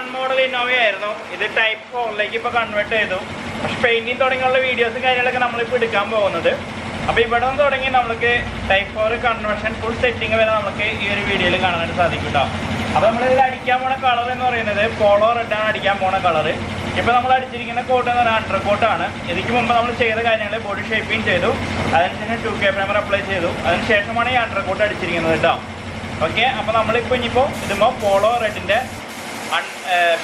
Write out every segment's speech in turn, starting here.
1 model Innova ആയിരുന്നു. ഇത് type 4ലേക്ക് ഇപ്പോൾ കൺവേർട്ട് ചെയ്തു. പക്ഷെ പെയിന്റിങ് തുടങ്ങിയുള്ള വീഡിയോസും കാര്യങ്ങളൊക്കെ നമ്മളിപ്പോൾ എടുക്കാൻ പോകുന്നത്. അപ്പോൾ ഇവിടെ നിന്ന് തുടങ്ങി നമുക്ക് ടൈപ്പ് 4 കൺവേർഷൻ ഫുൾ സെറ്റിംഗ് വരെ നമുക്ക് ഈ ഒരു വീഡിയോയിൽ കാണാനായിട്ട് സാധിക്കും കേട്ടോ. അപ്പോൾ നമ്മളിതിൽ അടിക്കാൻ പോണ കളർ എന്ന് പറയുന്നത് പോളോ റെഡാണ് അടിക്കാൻ പോണ കളർ. ഇപ്പോൾ നമ്മൾ അടിച്ചിരിക്കുന്ന കോട്ട് എന്ന് പറഞ്ഞാൽ അണ്ടർ കോട്ടാണ്. ഇതിക്ക് മുമ്പ് നമ്മൾ ചെയ്ത കാര്യങ്ങൾ ബോഡി ഷേപ്പിംഗ് ചെയ്തു, അതിനുശേഷം 2K പ്രൈമർ അപ്ലൈ ചെയ്തു, അതിനുശേഷമാണ് ഈ അണ്ടർ കോട്ട് അടിച്ചിരിക്കുന്നത് കേട്ടോ. ഓക്കെ, അപ്പോൾ നമ്മളിപ്പോൾ ഇനിയിപ്പോൾ ഇതുമ്പോൾ പോളോ റെഡിൻ്റെ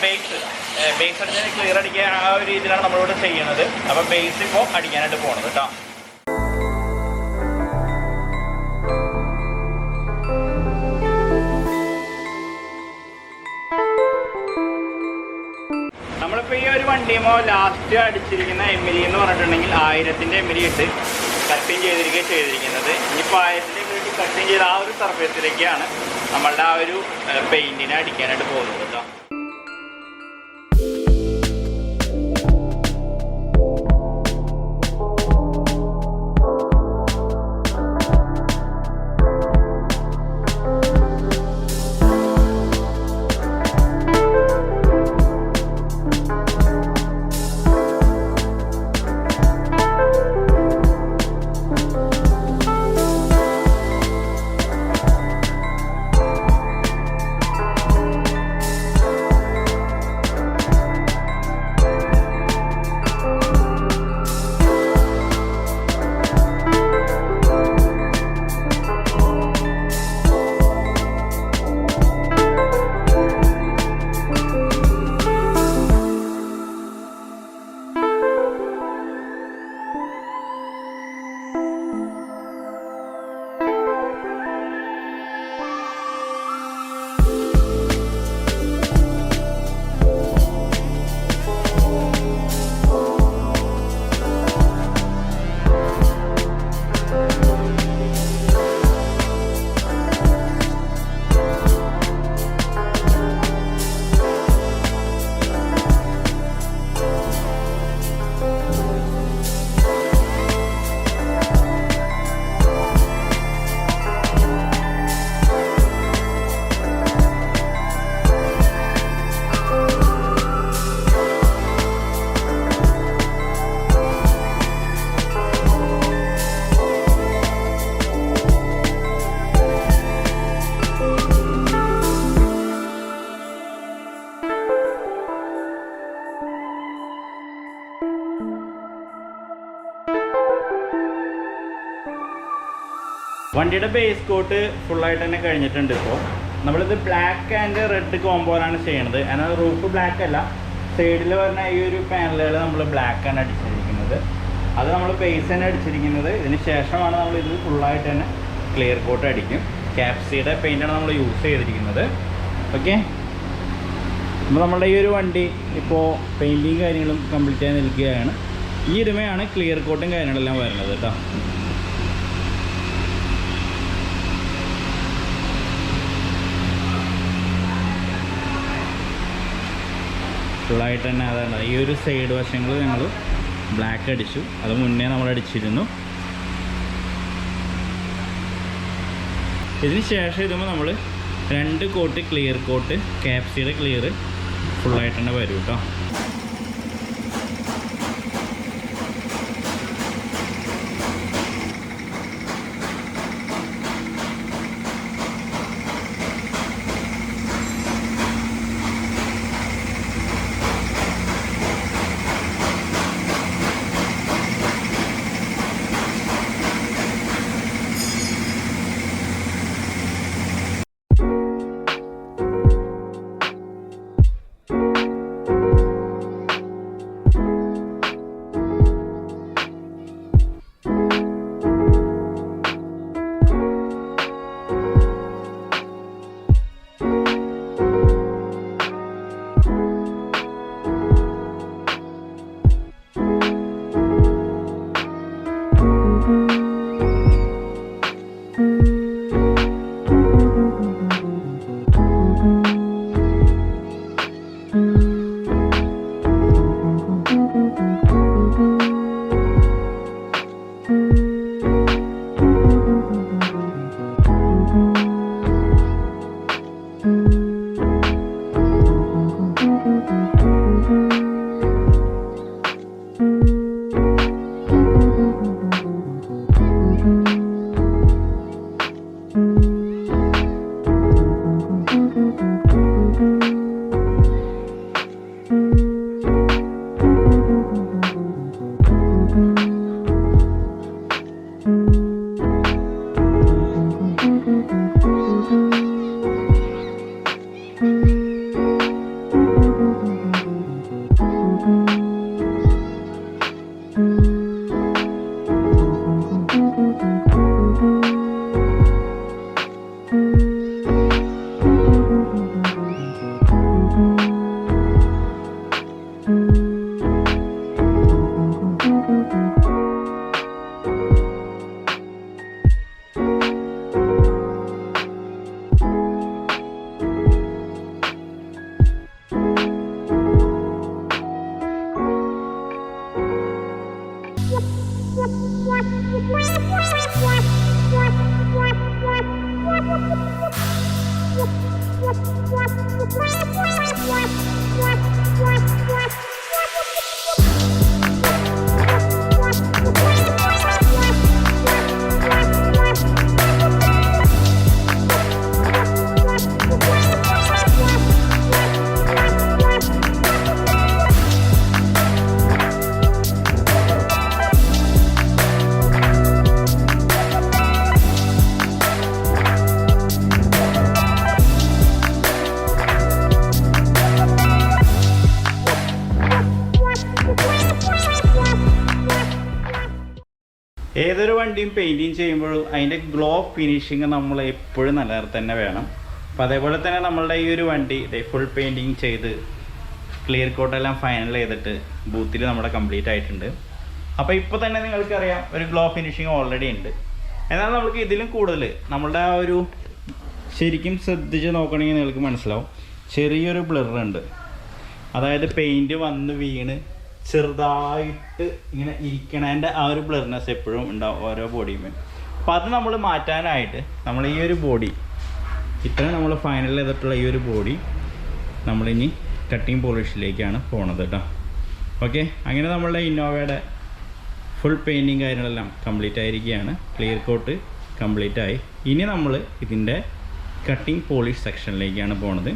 ബേസ് അടിച്ച് ക്ലിയർ അടിക്കുക ആ ഒരു രീതിയിലാണ് നമ്മളിവിടെ ചെയ്യുന്നത്. അപ്പോൾ ബേസ് ഇപ്പോൾ അടിക്കാനായിട്ട് പോകുന്നത് കേട്ടോ. നമ്മളിപ്പോൾ ഈ ഒരു വണ്ടിയുമ്പോൾ ലാസ്റ്റ് അടിച്ചിരിക്കുന്ന MLE എന്ന് പറഞ്ഞിട്ടുണ്ടെങ്കിൽ 1000ൻ്റെ MLE ഇട്ട് കട്ടിങ് ചെയ്തിരിക്കുന്നത്. ഇനിയിപ്പോൾ 1000ൻ്റെ MLE കട്ടിങ് ചെയ്ത ആ ഒരു സർഫേസിലേക്കാണ് നമ്മളുടെ ആ ഒരു പെയിൻറ്റിനെ അടിക്കാനായിട്ട് പോകുന്നത് കേട്ടോ. വണ്ടിയുടെ ബേസ് കോട്ട് ഫുള്ളായിട്ട് തന്നെ കഴിഞ്ഞിട്ടുണ്ട്. ഇപ്പോൾ നമ്മളിത് ബ്ലാക്ക് ആൻഡ് റെഡ് കോമ്പോയിലാണ് ചെയ്യണത്. എന്നാൽ റൂഫ് ബ്ലാക്ക് അല്ല, സൈഡിൽ വരുന്ന ഈ ഒരു പാനലുകൾ നമ്മൾ ബ്ലാക്കാണ് അടിച്ചിരിക്കുന്നത്. അത് നമ്മൾ ബേസ് തന്നെ അടിച്ചിരിക്കുന്നത്. ഇതിന് ശേഷമാണ് നമ്മളിത് ഫുള്ളായിട്ട് തന്നെ ക്ലിയർ കോട്ട് അടിക്കും. ക്യാപ്സിയുടെ പെയിൻ്റാണ് നമ്മൾ യൂസ് ചെയ്തിരിക്കുന്നത്. ഓക്കെ, അപ്പോൾ നമ്മളുടെ ഈ ഒരു വണ്ടി ഇപ്പോൾ പെയിൻറ്റിങ് കാര്യങ്ങളും കംപ്ലീറ്റ് ആയി നിൽക്കുകയാണ്. ഈ ഇതുമയാണ് ക്ലിയർ കോട്ടും കാര്യങ്ങളെല്ലാം വരുന്നത് കേട്ടോ. ഫുള്ളായിട്ട് തന്നെ അതാണ് ഈ ഒരു സൈഡ് വശങ്ങൾ ഞങ്ങൾ ബ്ലാക്ക് അടിച്ചു. അത് മുന്നേ നമ്മൾ അടിച്ചിരുന്നു. ഇതിന് ശേഷം ഇതുമ്പോൾ നമ്മൾ 2 കോട്ട് ക്ലിയർ കോട്ട് ക്യാപ്സിയുടെ ക്ലിയർ ഫുള്ളായിട്ട് തന്നെ വരും കേട്ടോ. ഏതൊരു വണ്ടിയും പെയിൻറ്റിങ് ചെയ്യുമ്പോഴും അതിൻ്റെ ഗ്ലോ ഫിനിഷിങ് നമ്മൾ എപ്പോഴും നിലനിർത്തി തന്നെ വേണം. അപ്പോൾ അതേപോലെ തന്നെ നമ്മളുടെ ഈ ഒരു വണ്ടി ഫുൾ പെയിൻറ്റിങ് ചെയ്ത് ക്ലിയർ കോട്ടെല്ലാം ഫൈനൽ ചെയ്തിട്ട് ബൂത്തിൽ നമ്മുടെ കംപ്ലീറ്റ് ആയിട്ടുണ്ട്. അപ്പോൾ ഇപ്പോൾ തന്നെ നിങ്ങൾക്കറിയാം ഒരു ഗ്ലോ ഫിനിഷിങ് ഓൾറെഡി ഉണ്ട്. എന്നാൽ നമുക്ക് ഇതിലും കൂടുതൽ നമ്മളുടെ ആ ഒരു ശരിക്കും ശ്രദ്ധിച്ച് നോക്കണമെങ്കിൽ നിങ്ങൾക്ക് മനസ്സിലാവും ചെറിയൊരു ബ്ലറുണ്ട്. അതായത് പെയിൻറ്റ് വന്ന് വീണ് ചെറുതായിട്ട് ഇങ്ങനെ ഇരിക്കണതിൻ്റെ ആ ഒരു ബ്ലർനെസ് എപ്പോഴും ഉണ്ടാവും ഓരോ ബോഡിയുമേ. അപ്പോൾ അത് നമ്മൾ മാറ്റാനായിട്ട് നമ്മൾ ഈ ഒരു ബോഡി ഇത്ര നമ്മൾ ഫൈനൽ ചെയ്തിട്ടുള്ള ഈ ഒരു ബോഡി നമ്മളിനി കട്ടിങ് പോളിഷിലേക്കാണ് പോണത് കേട്ടോ. ഓക്കെ, അങ്ങനെ നമ്മളുടെ ഇന്നോവയുടെ ഫുൾ പെയിൻറ്റിങ് കാര്യങ്ങളെല്ലാം കംപ്ലീറ്റ് ആയിരിക്കുകയാണ്. ക്ലിയർ കോട്ട് കംപ്ലീറ്റ് ആയി. ഇനി നമ്മൾ ഇതിൻ്റെ കട്ടിങ് പോളിഷ് സെക്ഷനിലേക്കാണ് പോണത്.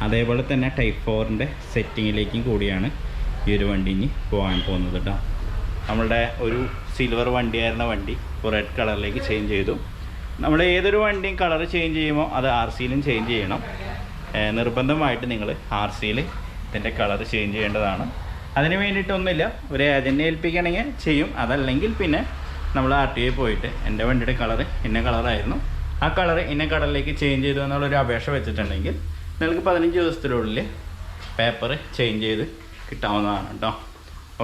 അതേപോലെ തന്നെ ടൈപ്പ് 4ൻ്റെ സെറ്റിങ്ങിലേക്കും കൂടിയാണ് ഈ ഒരു വണ്ടി ഇനി പോകാൻ പോകുന്നത് കേട്ടോ. നമ്മളുടെ ഒരു സിൽവർ വണ്ടിയായിരുന്ന വണ്ടി റെഡ് കളറിലേക്ക് ചേഞ്ച് ചെയ്തു. നമ്മൾ ഏതൊരു വണ്ടിയും കളർ ചേഞ്ച് ചെയ്യുമ്പോൾ അത് ആർ സിയിലും ചേഞ്ച് ചെയ്യണം. നിർബന്ധമായിട്ട് നിങ്ങൾ ആർ സിയിൽ ഇതിൻ്റെ കളർ ചേഞ്ച് ചെയ്യേണ്ടതാണ്. അതിന് വേണ്ടിയിട്ടൊന്നുമില്ല, ഒരു ഏജൻറ്റിനെ ഏൽപ്പിക്കണമെങ്കിൽ ചെയ്യും. അതല്ലെങ്കിൽ പിന്നെ നമ്മൾ ആർ ടി ഐ പോയിട്ട് എൻ്റെ വണ്ടിയുടെ കളർ ഇന്ന കളറായിരുന്നു, ആ കളർ ഇന്ന കളറിലേക്ക് ചേഞ്ച് ചെയ്തു എന്നുള്ളൊരു അപേക്ഷ വെച്ചിട്ടുണ്ടെങ്കിൽ നിങ്ങൾക്ക് 15 ദിവസത്തിനുള്ളിൽ പേപ്പർ ചേഞ്ച് ചെയ്ത് കിട്ടാവുന്നതാണ് കേട്ടോ.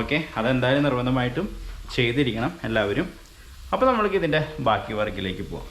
ഓക്കെ, അതെന്തായാലും നിർബന്ധമായിട്ടും ചെയ്തിരിക്കണം എല്ലാവരും. അപ്പോൾ നമ്മൾക്ക് ഇതിൻ്റെ ബാക്കി വർക്കിലേക്ക് പോകാം.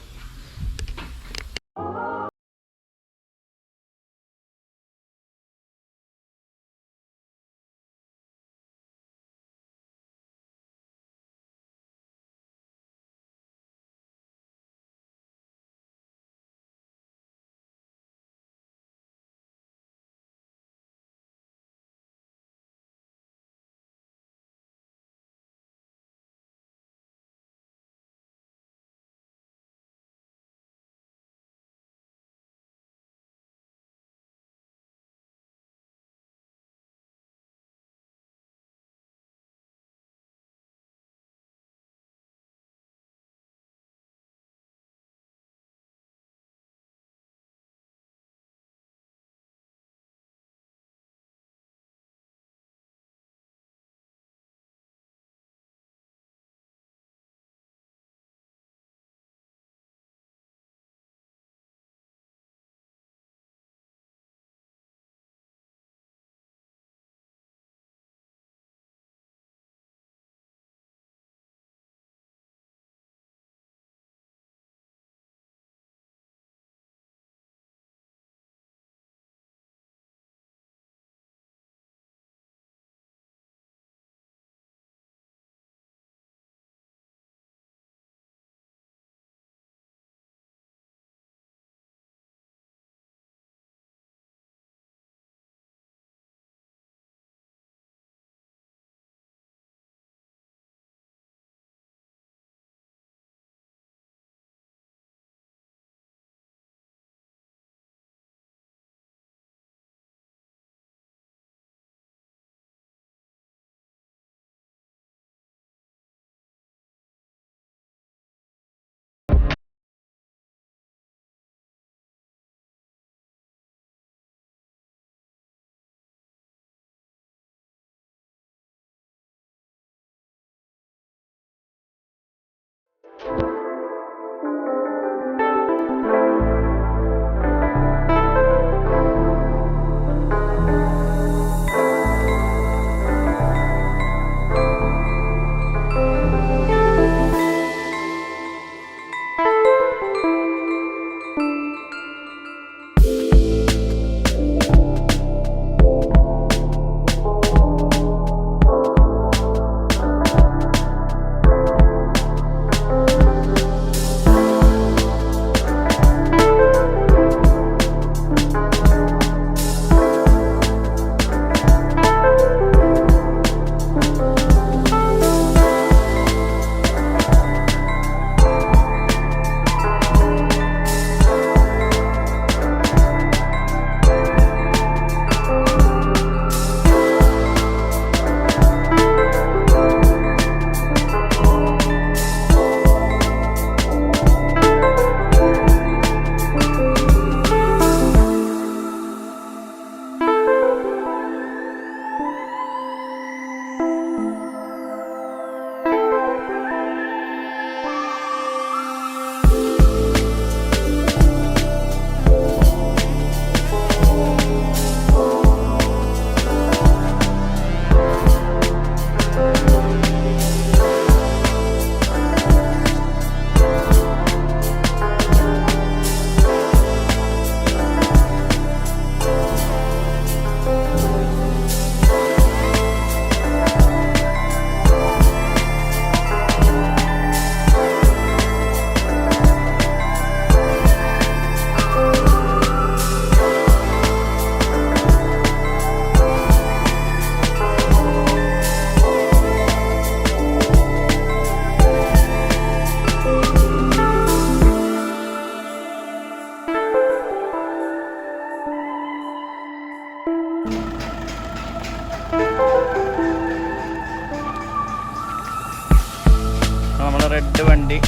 വണ്ടി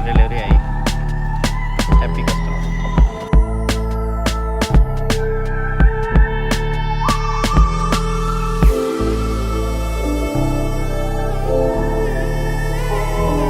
ഡെലിവറി ആയി.